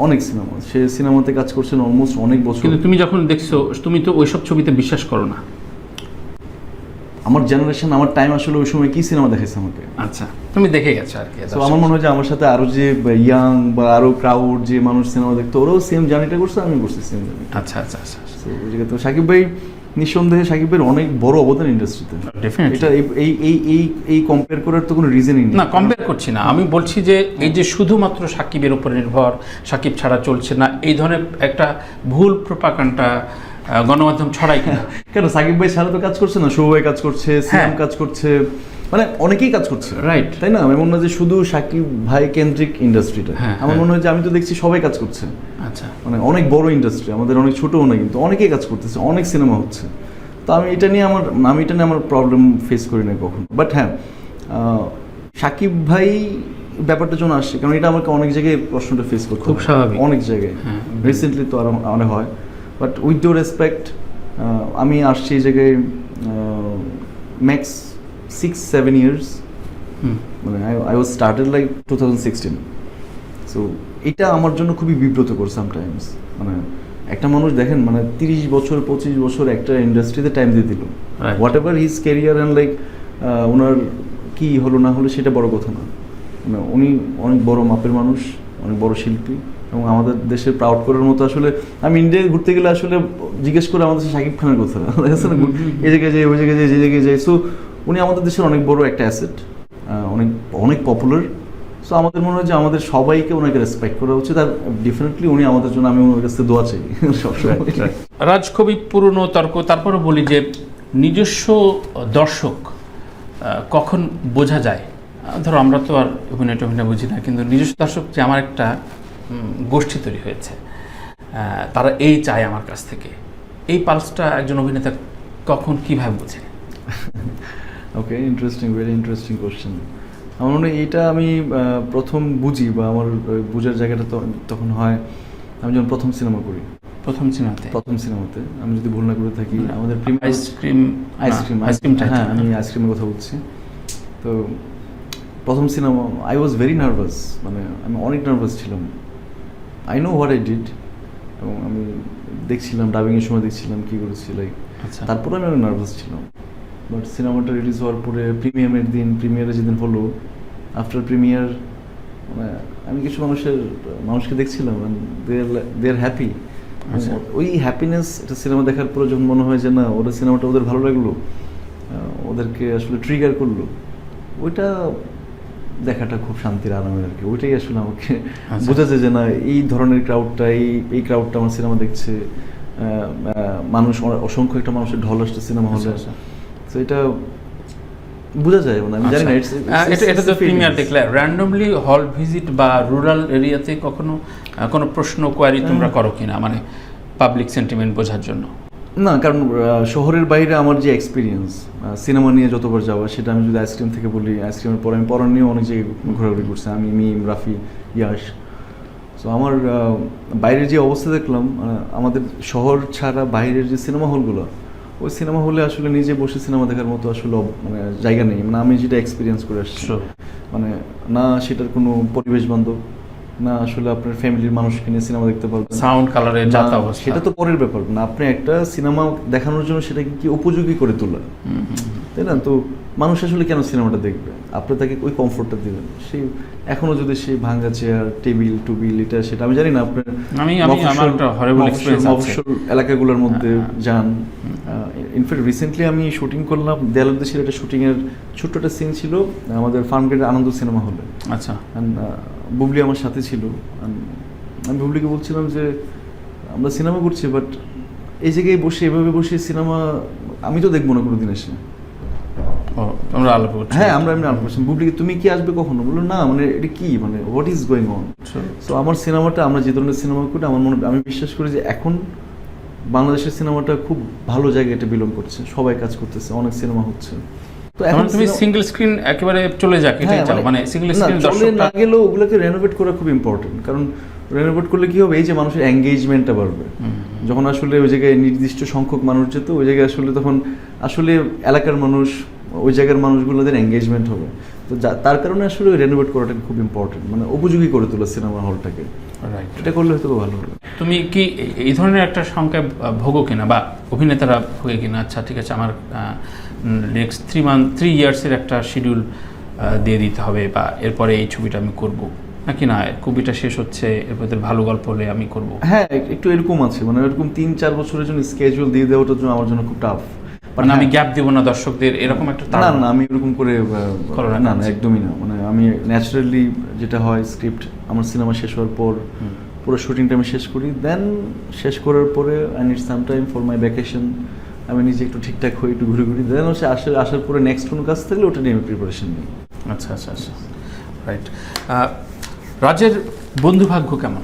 অনেক সিনেমা। সে সিনেমাতে কাজ করছেন অলমোস্ট অনেক বছর। কিন্তু তুমি যখন দেখছো, তুমি তো ওইসব ছবিতে বিশ্বাস করো না? আমার জেনারেশন, আমার টাইম আসলে ওই সময় কি সিনেমা দেখেছে আমাকে। আচ্ছা, তুমি দেখে গেছো আর কি। তো আমার মনে হয় যে আমার সাথে আরো যে ইয়াং বা আরো ক্রাউড যে মানুষ সিনেমা দেখতো, ওরাও সেম জার্নিটা করছে, আমি করছি সেম জার্নি। আচ্ছা আচ্ছা আচ্ছা। তো ওই জায়গায় তো সাকিব ভাই নিঃসন্দেহে, সাকিব ভাইয়ের অনেক বড় অবদান ইন্ডাস্ট্রিতে। ডেফিনেটলি। এটা এই কম্পেয়ার করার তো কোনো রিজনই নেই। না, কম্পেয়ার করছি না, আমি বলছি যে এই যে শুধুমাত্র সাকিবের উপর নির্ভর, সাকিব ছাড়া চলছে না, এই ধরনের একটা ভুল প্রোপাগান্ডা গণমাধ্যম ছড়াই কিনা। কেন, সাকিব ভাই ছাড়া তো কাজ করছে না, শুভ ভাই কাজ করছে, সিয়াম কাজ করছে, মানে অনেকেই কাজ করছে, রাইট, তাই না? এমন না যে শুধু সাকিব ভাই কেন্দ্রিক ইন্ডাস্ট্রিটা। আমার মনে হয় যে আমি তো দেখছি সবাই কাজ করছে। আচ্ছা, মানে অনেক বড় ইন্ডাস্ট্রি, আমাদের অনেক ছোটও না, কিন্তু অনেকেই কাজ করতেছে, অনেক সিনেমা হচ্ছে। তো আমি এটা নিয়ে আমার প্রবলেম ফেস করি না কখনো। বাট হ্যাঁ, সাকিব ভাই ব্যাপারটা যখন আসছে, কারণ এটা আমাকে অনেক জায়গায় প্রশ্নটা ফেস করতে খুব স্বাভাবিক, অনেক জায়গায় রিসেন্টলি তো আরো অনেক হয়। বাট উইথ ডিউ রেসপেক্ট, আমি আসছি এই জায়গায় ম্যাক্স 6-7 ইয়ার্স, মানে I was started like 2016। So এটা আমার জন্য খুবই বিব্রতকর সামটাইমস। মানে একটা মানুষ দেখেন, মানে 30 বছর 25 বছর একটা ইন্ডাস্ট্রিতে টাইম দিয়ে দিল, whatever his career and like ওনার কি হলো না হলো সেটা বড় কথা না। মানে উনি অনেক বড় মাপের মানুষ, অনেক বড় শিল্পী, এবং আমাদের দেশে প্রাউড করার মতো। আসলে আমি ইন্ডিয়ায় ঘুরতে গেলে আসলে জিজ্ঞেস করে আমাদের সাকিব খানের কথা, দেখেছে না, এই জায়গায় যাই, ওই জায়গায় যাই, যে জায়গায় যাই। সো উনি আমাদের দেশের অনেক বড় একটা অ্যাসেট, অনেক অনেক পপুলার। সো আমাদের মনে হয় যে আমাদের সবাইকে ওনাকে রেসপেক্ট করা উচিত। আর ডেফিনেটলি উনি আমাদের জন্য, আমি ওনার কাছে দোয়া চাই সবসময়। রাজ, খুবই পুরনো তর্ক, তারপরে বলি যে নিজস্ব দর্শক কখন বোঝা যায়? ধরো আমরা তো আর অভিনয় টভিনয় বুঝি না, কিন্তু নিজস্ব দর্শক যে আমার একটা গোষ্ঠী তৈরি হয়েছে, তারা এই চায় আমার কাছ থেকে, এই পালসটা একজন অভিনেতা কখন কিভাবে বোঝে? ওকে, ইন্টারেস্টিং, ভেরি ইন্টারেস্টিং কোশ্চেন। আমার মনে হয় এইটা আমি প্রথম বুঝি, বা আমার বুঝার জায়গাটা তো তখন হয় আমি যখন প্রথম সিনেমা করি। প্রথম সিনেমাতে আমি যদি ভুল না করে থাকি, আমাদের আইসক্রিম, হ্যাঁ আমি আইসক্রিমের কথা বলছি। তো প্রথম cinema, I was very nervous, মানে আমি অনেক নার্ভাস ছিলাম। I know what I did, এবং আমি দেখছিলাম, ডাবিংয়ের সময় দেখছিলাম কী করেছি, লাইক তারপরে আমি অনেক নার্ভাস ছিলাম। বাট সিনেমাটা রিলিজ হওয়ার পরে প্রিমিয়ারের দিন, প্রিমিয়ারে যেদিন হলো, আফটার প্রিমিয়ার, মানে আমি কিছু মানুষকে দেখছিলাম, দে আর হ্যাপি। ওই হ্যাপিনেস, এটা সিনেমা দেখার পরে যখন মনে হয় যে না, ওরা সিনেমাটা ওদের ভালো লাগলো, ওদেরকে আসলে ট্রিগার করলো, ওইটা দেখাটা খুব শান্তির, আরামের আর কি। ওইটাই আসলে আমাকে বোঝা যায় যে না, এই ধরনের ক্রাউডটা, এই ক্রাউডটা আমার সিনেমা দেখছে, মানুষ, অসংখ্য একটা মানুষের ঢল আসছে সিনেমা হলে। তো এটা বোঝা যায়, মানে আমি জানি না। এটা তো প্রিমিয়ার দেখলে র্যান্ডমলি হল ভিজিট বা রুরাল এরিয়াতে কখনো কোনো প্রশ্ন কোয়ারি তোমরা করো কিনা, মানে পাবলিক সেন্টিমেন্ট বোঝার জন্য? না, কারণ শহরের বাইরে আমার যে এক্সপিরিয়েন্স সিনেমা নিয়ে যতবার যাওয়া, সেটা আমি যদি আইসক্রিম থেকে বলি, আইসক্রিমের পরে আমি পড়ার নিয়েও অনেক জায়গায় ঘোরাঘুরি করছি, আমি, মিম, রাফি, ইয়াশ। সো আমার বাইরের যে অবস্থা দেখলাম, আমাদের শহর ছাড়া বাইরের যে সিনেমা হলগুলো, ওই সিনেমা হলে আসলে নিজে বসে সিনেমা দেখার মতো আসলে মানে জায়গা নেই। মানে আমি যেটা এক্সপিরিয়েন্স করে আসছি, মানে না সেটার কোনো পরিবেশ বান্ধব, না আসলে আপনার ফ্যামিলির মানুষকে নিয়ে সিনেমা দেখতে পারবেন, সাউন্ড কালারের যাতা অবস্থা, সেটা তো পরের ব্যাপার না। আপনি একটা সিনেমা দেখানোর জন্য সেটাকে কি উপযোগী করে তোলা, তাই না? তো মানুষ আসলে কেন সিনেমাটা দেখবে? আপনি তাকে ওই কমফোর্টটা দিবেন। সেই এখনো যদি সেই ভাঙ্গা চেয়ার, টেবিল টুবিল, এটা সেটা আমি জানি না, আপনার মফস্বল এলাকাগুলোর মধ্যে যান। ইনফ্যাক্ট রিসেন্টলি আমি শুটিং করলাম, দেয়ালের দেশের একটা শুটিংয়ের ছোট্ট একটা সিন ছিল আমাদের ফার্মগেটের আনন্দ সিনেমা হলে। আচ্ছা, বুবলি আমার সাথে ছিল। আমি বুবলিকে বলছিলাম যে আমরা সিনেমা করছি, বাট এই জায়গায় বসে, এভাবে বসে সিনেমা আমি তো দেখবো না কোনোদিন এসে। হ্যাঁ, আমরা এমনি আলাপ করছি। বুবলিকে, তুমি কি আসবে কখনো? বললো না, মানে এটা কি, মানে what is going on? So আমার সিনেমাটা, আমরা যে ধরনের সিনেমা করি, আমার মনে, আমি বিশ্বাস করি যে এখন বাংলাদেশের সিনেমাটা খুব ভালো জায়গায় এটা বিলং করছে, সবাই কাজ করতেছে, অনেক সিনেমা হচ্ছে। তো এখন তুমি সিঙ্গেল স্ক্রিন একেবারে চলে যাক, এটাই চাও, মানে সিঙ্গেল স্ক্রিন চলে না গেলেও ওগুলোকে রেনোভেট করা খুব ইম্পর্টেন্ট। কারণ রেনোভেট করলে কি হবে, এই যে মানুষের এঙ্গেজমেন্টটা বাড়বে। যখন আসলে ওই জায়গায় নির্দিষ্ট সংখ্যক মানুষ যেত, ওই জায়গায় আসলে তখন আসলে এলাকার মানুষ, ওই জায়গার মানুষগুলোদের এঙ্গেজমেন্ট হবে। তো তার কারণে আসলে রেনোভেট করাটা খুব ইম্পর্টেন্ট, মানে উপযোগী করে তোলা সিনেমা হলটাকে। এটা করলে হয়তো ভালো হবে। তুমি কি এই ধরনের একটা সংখ্যায় ভোগো কিনা, বা অভিনেতারা ভোগে কিনা? আচ্ছা ঠিক আছে, আমার নেক্সট 3 ইয়ার্সের একটা শিডিউল দিয়ে দিতে হবে, বা এরপরে এই ছবিটা আমি করব, নাকি না কবিটা শেষ হচ্ছে এর ভেতরে ভালো গল্প হলে আমি করব? হ্যাঁ, একটু এরকম আছে, মানে এরকম 3-4 বছরের জন্য স্কেজুয়াল দিয়ে দেওয়াটার জন্য আমার জন্য খুব টাফ। মানে আমি গ্যাপ দিব না দর্শকদের, এরকম একটা না না, আমি এরকম করে করো না? না না, একদমই না। মানে আমি ন্যাচারালি যেটা হয়, স্ক্রিপ্ট আমার সিনেমা শেষ হওয়ার পর পুরো শুটিংটা আমি শেষ করি, দেন শেষ করার পরে I need some time for my vacation, আমি নিজে একটু ঠিকঠাক হয়ে একটু ঘুরে ঘুরি, দেন হচ্ছে আসার পরে নেক্সট কোনো কাজ থাকলে ওটা নিয়ে আমি প্রিপারেশন নিই। আচ্ছা আচ্ছা আচ্ছা, রাইট। রাজের বন্ধু ভাগ্য কেমন?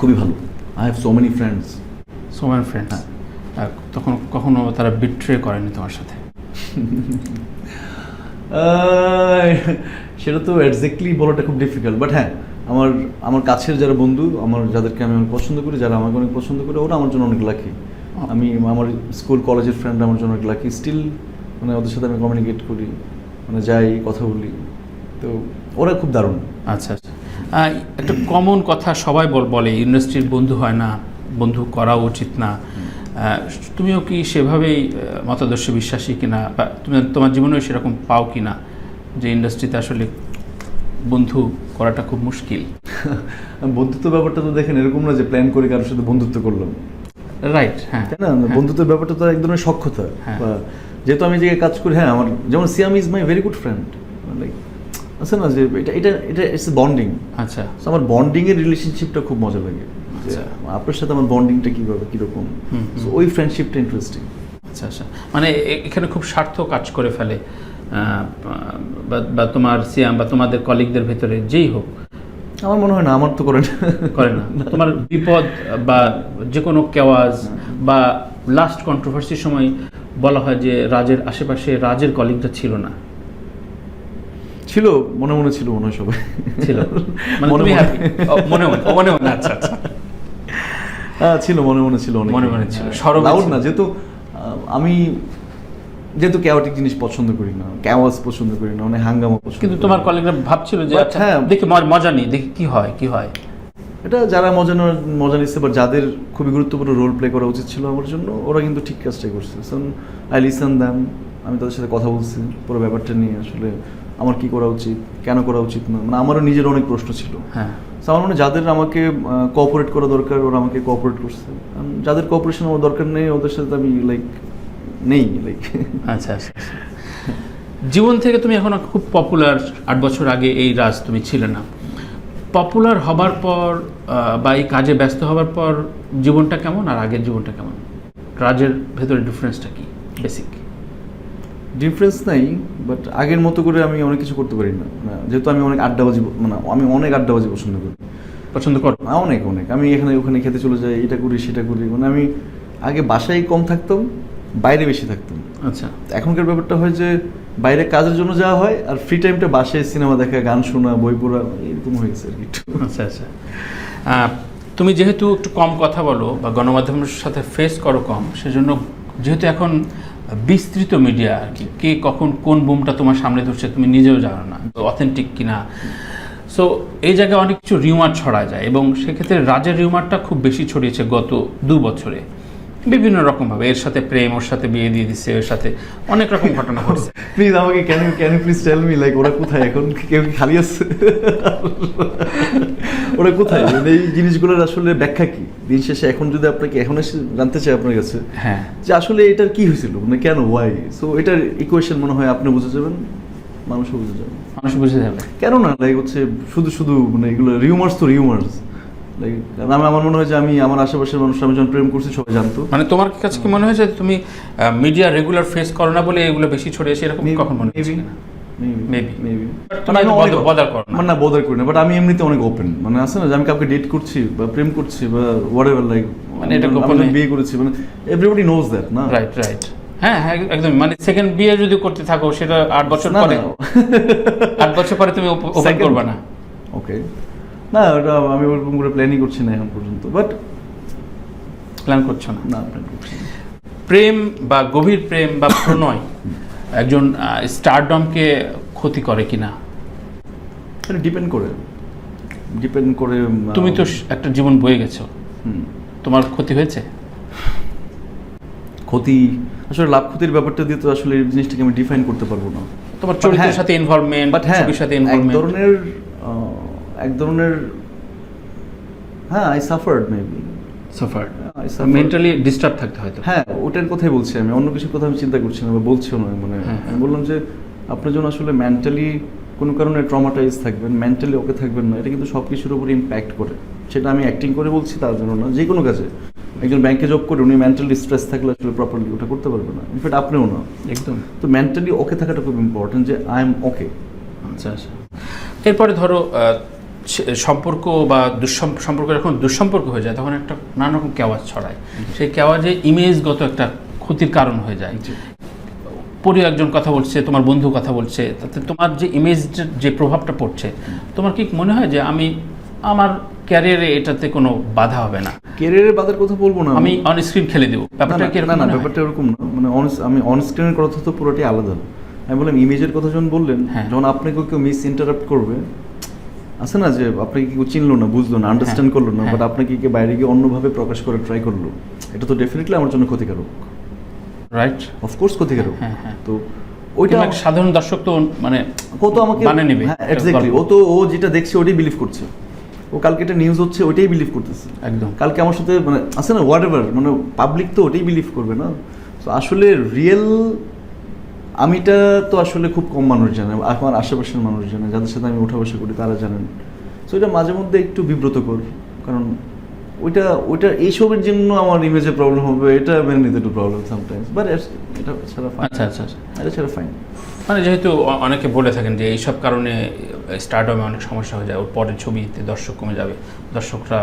খুবই ভালো। I have so many friends. So many friends. তখন কখনো তারা বিট্রে করেনি তোমার সাথে? সেটা তো এক্স্যাক্টলি বলাটা খুব ডিফিকাল্ট, বাট হ্যাঁ, আমার কাছের যারা বন্ধু, যাদেরকে আমি অনেক পছন্দ করি, যারা আমাকে অনেক পছন্দ করে, ওরা আমার জন্য অনেক লাকি। আমি আমার স্কুল কলেজের ফ্রেন্ড আমার জন্য অনেক লাকি স্টিল, মানে ওদের সাথে আমি কমিউনিকেট করি, মানে যাই কথা বলি, তো ওরা খুব দারুণ। আচ্ছা আচ্ছা, একটা কমন কথা সবাই বলে ইন্ডাস্ট্রির বন্ধু হয় না, বন্ধু করা উচিত না। তুমিও কি সেভাবেই মতাদর্শে বিশ্বাসী কিনা, বা তুমি তোমার জীবনেও সেরকম পাও কিনা যে ইন্ডাস্ট্রিতে আসলে বন্ধু করাটা খুব মুশকিল? বন্ধুত্ব ব্যাপারটা তো দেখেন এরকম না যে প্ল্যান করে কারোর সাথে বন্ধুত্ব করলাম, রাইট? হ্যাঁ, তাই না? বন্ধুত্বের ব্যাপারটা তো এক ধরনের সখ্যতা। যেহেতু আমি যে কাজ করি, হ্যাঁ, আমার যেমন Siam is my very good friend, like আছে না যে এটা এটা এটা ইটস বন্ডিং। আচ্ছা, আমার বন্ডিং এর রিলেশনশিপটা খুব মজা লাগে। আপনার সাথে আমার বন্ডিংটা কিভাবে কিরকম, ওই ফ্রেন্ডশিপটা ইন্টারেস্টিং। আচ্ছা আচ্ছা, মানে এখানে খুব স্বার্থ কাজ করে ফেলে, বা তোমার সিয়াম বা তোমাদের কলিগদের ভেতরে যেই হোক? আমার মনে হয় না, আমার তো করে না। তোমার বিপদ বা যে কোনো কেওয়াজ বা লাস্ট কন্ট্রোভার্সির সময় বলা হয় যে রাজের আশেপাশে রাজের কলিগটা ছিল না। ছিল, মনে মনে ছিল, মনে হয় সবাই ছিল, মানে তুমি হ্যাপি? মনে মনে। আচ্ছা আচ্ছা, ছিল, মনে মনে ছিল, মনে মনে ছিল, লাউড না। আমি যেহেতু ক্যাওটিক জিনিস পছন্দ করি না, ক্যাওয়াজ পছন্দ করি না, অনেক হাঙ্গামা পছন্দ। কিন্তু তোমার কলিগরা ভাবছিল যে আচ্ছা দেখি মজা নেই, দেখি কি হয়। এটা যারা মজা নিচ্ছে বা যাদের খুবই গুরুত্বপূর্ণ রোল প্লে করা উচিত ছিল আমার জন্য, ওরা কিন্তু ঠিক কাজটাই করছে। আই লিসন দ্যাম, আমি তাদের সাথে কথা বলছি পুরো ব্যাপারটা নিয়ে, আসলে আমার কি করা উচিত, কেন করা উচিত না, মানে আমারও নিজের অনেক প্রশ্ন ছিল। হ্যাঁ, আমার মনে হয় যাদের আমাকে কোঅপারেট করা দরকার, ওরা আমাকে কোঅপারেট করছে। যাদের কোঅপারেশন আমার দরকার নেই, ওদের সাথে আমি নেই। আচ্ছা আচ্ছা, জীবন থেকে তুমি এখন খুব পপুলার। 8 বছর আগে এই রাজ তুমি ছিলে না। পপুলার হবার পর বা এই কাজে ব্যস্ত হবার পর জীবনটা কেমন আর আগের জীবনটা কেমন? রাজের ভেতরে ডিফারেন্সটা কি? বেসিক ডিফারেন্স নাই, বাট আগের মতো করে আমি অনেক কিছু করতে পারি না, যেহেতু আমি অনেক আড্ডাবাজি, মানে আমি অনেক আড্ডাবাজি পছন্দ করি। অনেক আমি এখানে ওখানে খেতে চলে যাই, এটা করি সেটা করি, মানে আমি আগে বাসায় কম থাকতাম, বাইরে বেশি থাকতাম। আচ্ছা, এখনকার ব্যাপারটা হয় যে বাইরে কাজের জন্য যাওয়া হয়, আর ফ্রি টাইমটা বাসায় সিনেমা দেখা, গান শোনা, বই পড়া, এরকম হয়ে গেছে আর কি। আচ্ছা আচ্ছা, তুমি যেহেতু একটু কম কথা বলো বা গণমাধ্যমের সাথে ফেস করো কম, সেজন্য যেহেতু এখন বিস্তৃত মিডিয়া আর কি, কে কখন কোন বুমটা তোমার সামনে ধরছে তুমি নিজেও জানো না, অথেন্টিক কিনা। সো এই জায়গায় অনেক কিছু রিউমার ছড়া যায়, এবং সেক্ষেত্রে রাজের রিউমারটা খুব বেশি ছড়িয়েছে গত 2 বছরে বিভিন্ন রকমভাবে। এর সাথে প্রেম, ওর সাথে বিয়ে দিয়ে দিচ্ছে, এর সাথে অনেক রকম ঘটনা ঘটছে। প্লিজ আমাকে can you please tell me, like ওরা কোথায় এখন? কেউ কি খালি আছে? ওরা কোথায়? এই জিনিসগুলোর আসলে ব্যাখ্যা কি দিন শেষে? এখন যদি আপনাকে এখন এসে জানতে চাই আপনার কাছে, হ্যাঁ, যে আসলে এটার কি হয়েছিল, মানে কেন, ওয়াই, সো এটার ইকুয়েশন মনে হয় আপনি বুঝে যাবেন, মানুষও বুঝে যাবে, মানুষ বুঝে যাবে। কেন না, লাইক হচ্ছে শুধু মানে এগুলো রিউমার্স। আমার মনে হয় যে আমি আমার আশেপাশের মানুষ, আমি যখন প্রেম করছি সবাই জানতো। মানে তোমার কাছে কি মনে হয়েছে তুমি মিডিয়া রেগুলার ফেস করো না বলে এগুলো বেশি ছড়িয়েছে, এরকম কখন মনে হয়েছে? মেবি না, বদার করি না, বাট আমি এমনিতে অনেক ওপেন, মানে আছে না যে আমি কাউকে ডেট করছি বা প্রেম করছি বা হোয়াটএভার, লাইক মানে এটা গোপনে বিয়ে করেছি, মানে এভরিবডি নোজ দ্যাট, না? রাইট, হ্যাঁ একদম। মানে সেকেন্ড বিয়ে যদি করতে থাকো, সেটা 8 বছর পরে 8 বছর পরে তুমি ওপেন করবে না। ওকে, না, ওটা আমি ওরকম করে প্ল্যানই করছি না এখন পর্যন্ত, বাট প্ল্যান করছো না? না, প্ল্যান করছি না। প্রেম বা গভীর প্রেম বা প্রণয় একজন স্টারডমকে ক্ষতি করে কিনা? এটা ডিপেন্ড করে। তুমি তো একটা জীবন বয়ে গেছো, তোমার ক্ষতি হয়েছে? ক্ষতি, আসলে লাভ ক্ষতির ব্যাপারটা দিয়ে তো আসলে এই জিনিসটাকে আমি ডিফাইন করতে পারবো না। তোমার চরিত্রের সাথে ইনভলভমেন্ট, ছবির সাথে ইনভলভমেন্ট, এক ধরনের হ্যাঁ, I suffered maybe, mentally disturb থাকতে হয়তো। হ্যাঁ, ওটার কথাই বলছি আমি, অন্য কিছুর কথা আমি চিন্তা করছি না বা বলছিও না। মানে আমি বললাম যে আপনার জন্য আসলে মেন্টালি কোনো কারণে ট্রমাটাইজ থাকবেন, মেন্টালি ওকে থাকবেন না, এটা কিন্তু সব কিছুর উপর ইম্প্যাক্ট করে। সেটা আমি অ্যাক্টিং করে বলছি তার জন্য না, যে কোনো কাজে। একজন ব্যাংকে জব করে উনি মেন্টালি স্ট্রেস থাকলে আসলে প্রপারলি ওটা করতে পারবে না, ইনফ্যাক্ট আপনিও না একদম। তো মেন্টালি ওকে থাকাটা খুব ইম্পর্টেন্ট, যে আই এম ওকে। আচ্ছা আচ্ছা। এরপরে ধরো সম্পর্ক বা সম্পর্ক যখন দুঃসম্পর্ক হয়ে যায় তখন একটা নানা রকম কেওয়াজ ছড়ায়, সেই কেওয়াজে ইমেজগত একটা ক্ষতির কারণ হয়ে যায়। পরি একজন কথা বলছে, তোমার বন্ধু কথা বলছে, তাতে তোমার যে ইমেজের যে প্রভাবটা পড়ছে, তোমার কি মনে হয় যে আমি আমার ক্যারিয়ারে এটাতে কোনো বাধা হবে না? ক্যারিয়ারের বাধার কথা বলবো না, আমি অন স্ক্রিন খেলে দেবো, ব্যাপারটা কি এরকম? না, ব্যাপারটা এরকম না। মানে আমি অন স্ক্রিনের কথা তো পুরোটাই আলাদা। আমি বললাম ইমেজের কথা যখন বললেন, যখন আপনাকে কেউ মিস ইন্টারাপ্ট করবে, আছে না যে আপনাকে কেউ চিনলো না, বুঝলো না, আন্ডারস্ট্যান্ড করলো না, বাট আপনাকে কি বাইরে গিয়ে অন্যভাবে প্রকাশ করে ট্রাই করলো, এটা তো ডেফিনেটলি আমার জন্য ক্ষতিকারক। রাইট, অফকোর্স ক্ষতিকারক। তো ওইটা সাধারণ দর্শক তো মানে কত আমাকে মানে নেবে। হ্যাঁ, এক্স্যাক্টলি। ও যেটা দেখছে ওটাই বিলিভ করছে, ও কালকে এটা নিউজ হচ্ছে ওটাই বিলিভ করতেছে একদম। কালকে আমার সাথে মানে আছে না হোয়াট এভার, মানে পাবলিক তো ওটাই বিলিভ করবে না। তো আসলে রিয়েল আমিটা তো আসলে খুব কম মানুষ জানে, আমার আশেপাশের মানুষ জানে, যাদের সাথে আমি উঠা বসা করি তারা জানেন। সো এটা মাঝে মধ্যে একটু বিব্রতকর, কারণ ওইটা এইসবের জন্য আমার ইমেজে প্রবলেম হবে, এটা মেনে নিতে একটু প্রবলেম সামটাইমস, বাট এটা ছাড়া ফাইন। আচ্ছা আচ্ছা আচ্ছা, এটা ছাড়া ফাইন। মানে যেহেতু অনেকে বলে থাকেন যে এইসব কারণে স্টারডমে অনেক সমস্যা হয়ে যায়, ওর পরের ছবিতে দর্শক কমে যাবে, দর্শকরা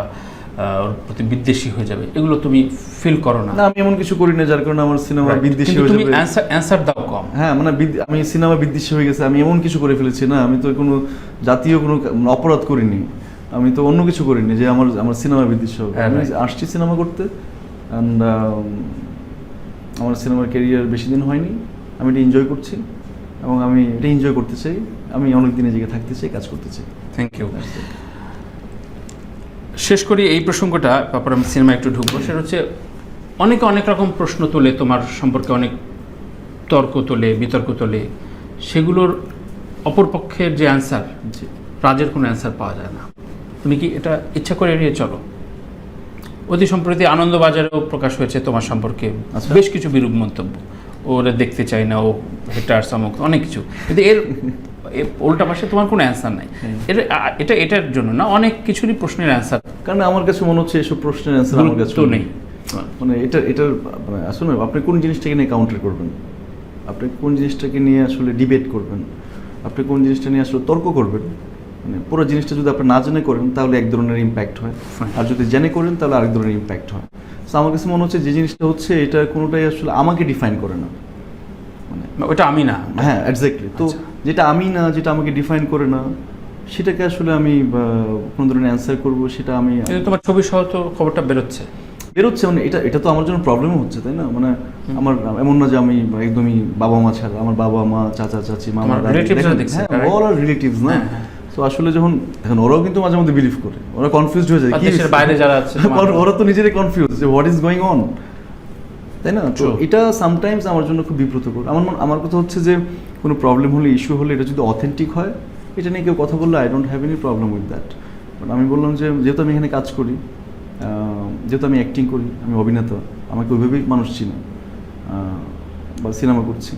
ওর প্রতি বিদ্বেষী হয়ে যাবে, এগুলো তুমি ফিল করো না? না, আমি এমন কিছু করি না যার কারণে আমার সিনেমা বিদ্বেষী হয়ে যাবে। তুমি অ্যানসার দাও কম। হ্যাঁ, মানে আমি সিনেমা বিদ্বেষী হয়ে গেছে, আমি এমন কিছু করে ফেলেছি না, আমি তো কোনো জাতীয় কোনো অপরাধ করিনি, আমি তো অন্য কিছু করিনি যে আমার সিনেমা বিদ্বেষী হবে। আমি আসছি সিনেমা করতে, অ্যান্ড আমার সিনেমার ক্যারিয়ার বেশি দিন হয়নি, আমি এটা এনজয় করছি এবং আমি এটা এনজয় করতে চাই, আমি অনেক দিনের জায়গায় থাকতে চাই, কাজ করতে চাই। Thank you. শেষ করি এই প্রসঙ্গটা, তারপর আমি সিনেমা একটু ঢুকবো। সেটা হচ্ছে অনেকে অনেক রকম প্রশ্ন তোলে তোমার সম্পর্কে, অনেক তর্ক তোলে, বিতর্ক তোলে, সেগুলোর অপরপক্ষের যে অ্যান্সার, রাজের কোনো অ্যান্সার পাওয়া যায় না। তুমি কি এটা ইচ্ছা করে এড়িয়ে চলো? অতি সম্প্রতি আনন্দবাজারেও প্রকাশ হয়েছে তোমার সম্পর্কে বেশ কিছু বিরূপ মন্তব্য, ওরা দেখতে চাই না, ও হেটার সামক, অনেক কিছু, কিন্তু এর উল্টা পাশে তোমার কোনো অ্যান্সার নাই। এটার জন্য না, অনেক কিছুরই প্রশ্নের অ্যান্সার, কারণ আমার কাছে মনে হচ্ছে এসব প্রশ্নের অ্যান্সার আমার কাছে নেই। মানে এটার মানে আসলে আপনি কোন জিনিসটাকে নিয়ে কাউন্টার করবেন, আপনি কোন জিনিসটাকে নিয়ে আসলে ডিবেট করবেন, আপনি কোন জিনিসটা নিয়ে আসলে তর্ক করবেন, মানে পুরো জিনিসটা যদি আপনি না জেনে করেন তাহলে এক ধরনের ইম্প্যাক্ট হয়, আর যদি জেনে করেন তাহলে আরেক ধরনের ইম্প্যাক্ট হয়। তো আমার কাছে মনে হচ্ছে যে জিনিসটা হচ্ছে এটা কোনোটাই আসলে আমাকে ডিফাইন করে না, মানে ওটা আমি না। হ্যাঁ, এক্স্যাক্টলি। তো যেটা আমি না, যেটা আমাকে ডিফাইন করে না, সেটাকে আসলে আমি কোনো ধরনের অ্যান্সার করবো, সেটা আমি তোমার ছবি সহ তো খবরটা বেরোচ্ছে, মানে এটা তো আমার জন্য প্রবলেমও হচ্ছে, তাই না? মানে আমার এমন না যে আমি একদমই বাবা মা ছাড়া, আমার বাবা মা, চাচা চাচি, মামা, অল আর রিলেটিভস না। তো আসলে যখন এখন ওরাও কিন্তু মাঝে মধ্যে বিলিভ করে, ওরা কনফিউজড হয়ে যায়, দেশের বাইরে যারা আছে ওরা তো নিজেরাই কনফিউজ যে হোয়াট ইজ গোয়িং অন, তাই না? তো এটা সামটাইমস আমার জন্য খুব বিব্রতকর। আমার কথা হচ্ছে যে কোনো প্রবলেম হলে, ইস্যু হলে, এটা যদি অথেন্টিক হয়, এটা নিয়ে কেউ কথা বললে I don't have any problem with that. But আমি বললাম যে যেহেতু আমি এখানে কাজ করি, যেহেতু আমি অ্যাক্টিং করি, আমি অভিনেতা, আমাকে ওইভাবেই মানুষ চিনে বা সিনেমা করছি,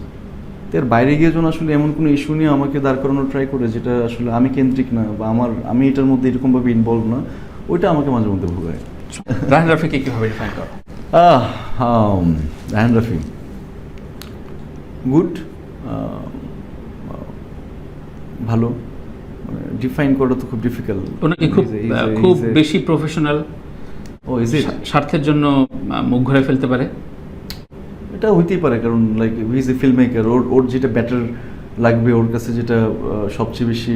তো এর বাইরে গিয়ে যখন আসলে এমন কোনো ইস্যু নিয়ে আমাকে দাঁড় করানোর ট্রাই করে যেটা আসলে আমি কেন্দ্রিক না বা আমি এটার মধ্যে এরকমভাবে ইনভলভ না, ওইটা আমাকে মাঝে মধ্যে ভোগায়। রাহান রাফিকে কীভাবে ডিফাইন করো? রাহান রাফি গুড, ভালো, মানে ডিফাইন করা তো খুব ডিফিকাল্ট। ওনাকে খুব বেশি প্রফেশনাল, স্বার্থের জন্য মুখ ঘুরে ফেলতে পারে, এটা হইতেই পারে, কারণ like he is a film maker, ওর যেটা বেটার লাগবে, ওর কাছে যেটা সবচেয়ে বেশি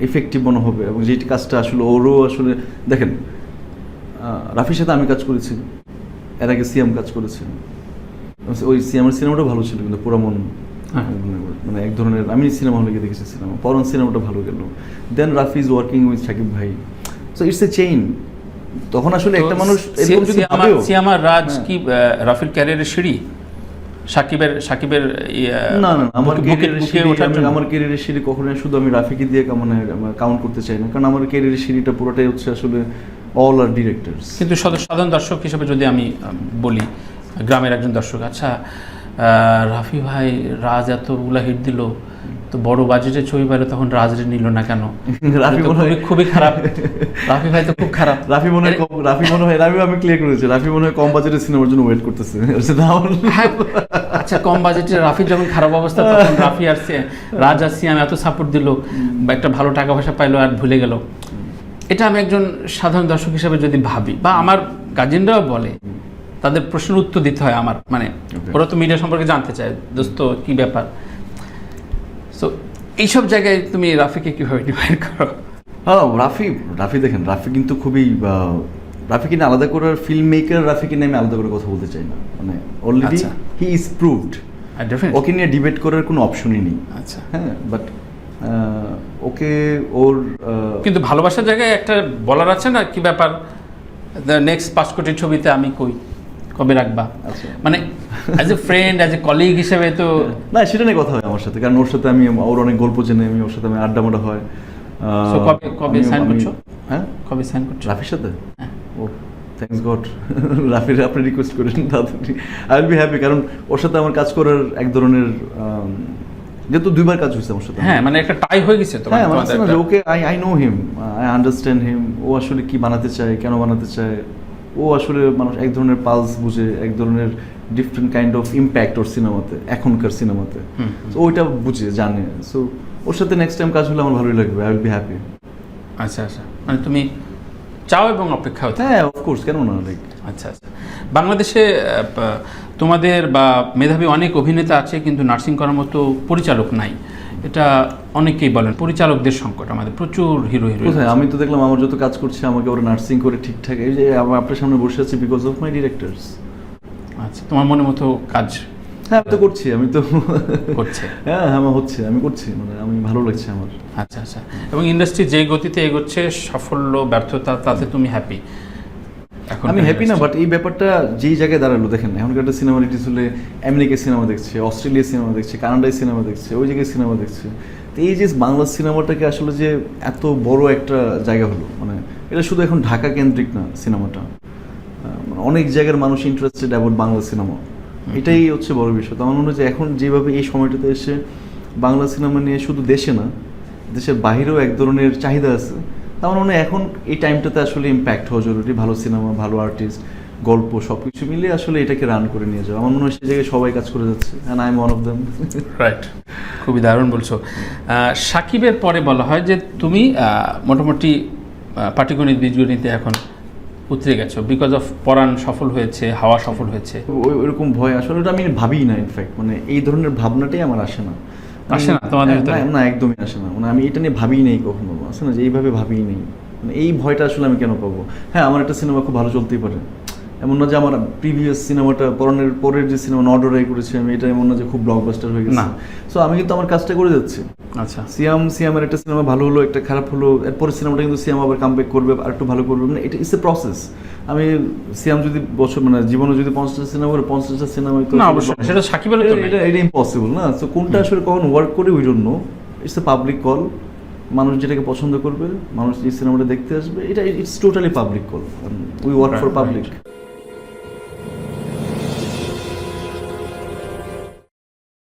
এফেক্টিভ মনে হবে, এবং যেটি কাজটা আসলে ওরও আসলে দেখেন, রাফির সাথে আমি কাজ করেছি, এর আগে সিএম কাজ করেছি, ওই সিএমের সিনেমাটা ভালো ছিল, কিন্তু পুরামন মানে এক ধরনের, আমি সিনেমা হলে গিয়ে দেখেছি সিনেমা, পরন সিনেমাটা ভালো গেল, then Rafi is working with Shakib ভাই, সো ইটস এ চেইন। তখন আসলে একটা তো মানুষ এরকম যদি ভাবেও, সিয়ামার রাজ হ্যাঁ। কি রাফির ক্যারিয়ারের সিঁড়ি, সাকিবের না না আমার বুকে ক্যারিয়ারের সিঁড়ি, ওঠার জন্য? আমার ক্যারিয়ারের সিঁড়ি কখনোই শুধু আমি রাফিকে দিয়ে মানে কাউন্ট করতে চাই না, কারণ আমার ক্যারিয়ারের সিঁড়িটা পুরোটাই হচ্ছে আসলে অল আর ডিরেক্টরস। কিন্তু সাধারণ দর্শক হিসেবে যদি আমি বলি, গ্রামের একজন দর্শক, আচ্ছা রাফি ভাই রাজ এতগুলা হিট দিল, তো বড় বাজেটের ছবি পাইলো, তখন রাজরে নিল না কেন? রাফি তো মনে হয় খুবই খারাপ, রাফি ভাই তো খুব খারাপ। রাফি মনে হয় আমি ক্লিয়ার করেছি, রাফি মনে হয় কম বাজেটের সিনেমার জন্য ওয়েট করতেছে। হ্যাঁ, আচ্ছা কম বাজেটে রাফির যখন খারাপ অবস্থা, তখন রাফি আর রাজ আর সিয়াম এত সাপোর্ট দিল, বা একটা ভালো টাকা পয়সা পাইলো আর ভুলে গেল। এটা আমি একজন সাধারণ দর্শক হিসেবে যদি ভাবি, বা আমার গার্জেনরাও বলে, তাদের প্রশ্নের উত্তর দিতে হয় আমার, মানে ওরা তো মিডিয়া সম্পর্কে জানতে চায়, দোস্ত কি ব্যাপার। সো এইসব জায়গায় তুমি রাফিকে কিভাবে ডিফাইন করো? হ্যাঁ, রাফি দেখেন, রাফি কিন্তু খুবই রাফিকে নিয়ে আলাদা করার ফিল্ম মেকার, রাফিকে নিয়ে আমি আলাদা করে কথা বলতে চাই না, মানে অলরেডি আচ্ছা। হি ইজ প্রুভড, ওকে নিয়ে ডিবেট করার কোনো অপশনই নেই। আচ্ছা, হ্যাঁ, বাট ওকে ওর কিন্তু ভালোবাসার জায়গায় একটা বলার আছে না, কি ব্যাপার নেক্সট 5 কোটির ছবিতে আমি কই, কবে রাখবা? আচ্ছা, মানে as a friend, as a colleague হিসেবে তো না, সেটা নিয়ে কথা হয় আমার সাথে, কারণ ওর সাথে ওর অনেক গল্প জেনে, ওর সাথে আমি আড্ডা মাড্ডা হয়। So, কবে সাইন করছো? হ্যাঁ, কবে সাইন করছো রাফির সাথে? হ্যাঁ। ও থ্যাঙ্কস গড, রাফির আপনি রিকোয়েস্ট করেন তাড়াতাড়ি, আই উইল বি হ্যাপি, কারণ ওর সাথে আমার কাজ করার এক ধরনের যেহেতু 2বার কাজ হয়েছে আমার সাথে। হ্যাঁ, মানে একটা টাই হয়ে গেছে তো। হ্যাঁ, মানে okay I know him, I understand him, ও আসলে কি বানাতে চায়, কেন বানাতে চায়, ও আসলে মানুষ এক ধরনের পালস বুঝে, এক ধরনের ডিফারেন্ট কাইন্ড অফ ইম্প্যাক্ট ওর সিনেমাতে, এখনকার সিনেমাতে, তো ওইটা বুঝে জানে। সো ওর সাথে নেক্সট টাইম কাজ হলে আমার ভালোই লাগবে, আই উইল বি হ্যাপি। আচ্ছা আচ্ছা, মানে তুমি চাও এবং অপেক্ষা হতে। হ্যাঁ, অফকোর্স, কেন না। লাইক আচ্ছা আচ্ছা, বাংলাদেশে তোমাদের বা মেধাবী অনেক অভিনেতা আছে, কিন্তু নার্সিং করার মতো পরিচালক নাই। এটা অনেকেই বলেন, পরিচালকদের সংকট, আমাদের প্রচুর হিরো কোথায়? আমি তো দেখলাম আমার যত কাজ করছে আমাকে ওরা নার্সিং করে ঠিকঠাক, এই যে আপনার সামনে বসে আছি বিকজ অফ মাই ডিরেক্টরস। আচ্ছা, তোমার মনের মতো কাজ? হ্যাঁ, আমি তো করছি, করছে। হ্যাঁ আমার হচ্ছে, আমি করছি, মানে আমি ভালো লাগছে আমার। আচ্ছা আচ্ছা, এবং ইন্ডাস্ট্রি যে গতিতে এগোচ্ছে, সাফল্য ব্যর্থতা, তাতে তুমি হ্যাপি? এখন আমি হ্যাপি না, বাট এই ব্যাপারটা যেই জায়গায় দাঁড়ালো, দেখেন এখনকার একটা সিনেমা রিলিজ হলে আমেরিকায় সিনেমা দেখছে, অস্ট্রেলিয়ায় সিনেমা দেখছে, কানাডায় সিনেমা দেখছে, ওই জায়গায় সিনেমা দেখছে। তো এই যে বাংলা সিনেমাটাকে আসলে যে এত বড় একটা জায়গা হলো, মানে এটা শুধু এখন ঢাকা কেন্দ্রিক না সিনেমাটা, অনেক জায়গার মানুষ ইন্টারেস্টেড অ্যাবাউট বাংলা সিনেমা, এটাই হচ্ছে বড় বিষয়। তো আমার মনে হয় যে এখন যেভাবে এই সময়টাতে এসে বাংলা সিনেমা নিয়ে শুধু দেশে না, দেশের বাহিরেও এক ধরনের চাহিদা আছে। আমার মনে হয় এখন এই টাইমটাতে আসলে ইম্প্যাক্ট হওয়া জরুরি, ভালো সিনেমা, ভালো আর্টিস্ট, গল্প সব কিছু মিলে আসলে এটাকে রান করে নিয়ে যাওয়া। আমার মনে হয় সেই জায়গায় সবাই কাজ করে যাচ্ছে, and I am one of them. Right, খুবই দারুণ বলছো। সাকিবের পরে বলা হয় যে তুমি মোটামুটি পাটিগণিত বীজগণিতে এখন উতরে গেছো, বিকজ অফ পরাণ সফল হয়েছে, হাওয়া সফল হয়েছে। ওইরকম ভয় আসলে ওটা আমি ভাবি না, ইনফ্যাক্ট মানে এই ধরনের ভাবনাটাই আমার আসে না। আসে না তোমাদের ভিতরে? না, একদমই আসে না, মানে আমি এটা নিয়ে ভাবিই নেই কখনো, আসে না যে এইভাবে ভাবিই নেই, মানে এই ভয়টা আসলে আমি কেন পাবো? হ্যাঁ, আমার একটা সিনেমা খুব ভালো চলতেই পারে, এমন না যে আমার প্রিভিয়াস সিনেমাটা পরের যে সিনেমা নডরাই করেছি আমি, এটা এমন না যে খুব ব্লকবাস্টার হয়ে গেছে। সো আমি কিন্তু আমার কাজটা করে যাচ্ছি। আচ্ছা, সিয়ামের একটা সিনেমা ভালো হলো, একটা খারাপ হলো, এরপরে সিনেমাটা কিন্তু সিয়াম আবার কামব্যাক করবে, আর একটু ভালো করবে, মানে এটা ইটস এ প্রসেস। আমি সিয়াম যদি বছর মানে জীবনে যদি 50টা সিনেমা করে 50টা সিনেমা না, অবশ্যই সেটা সাকিবের তো এটা ইম্পসিবল না। সো কোনটা আসলে কখন ওয়ার্ক করে we don't know, it's a public call. মানুষ যেটাকে পছন্দ করবে, মানুষ এই সিনেমাটা দেখতে আসবে, এটা it's totally public call, we work for public.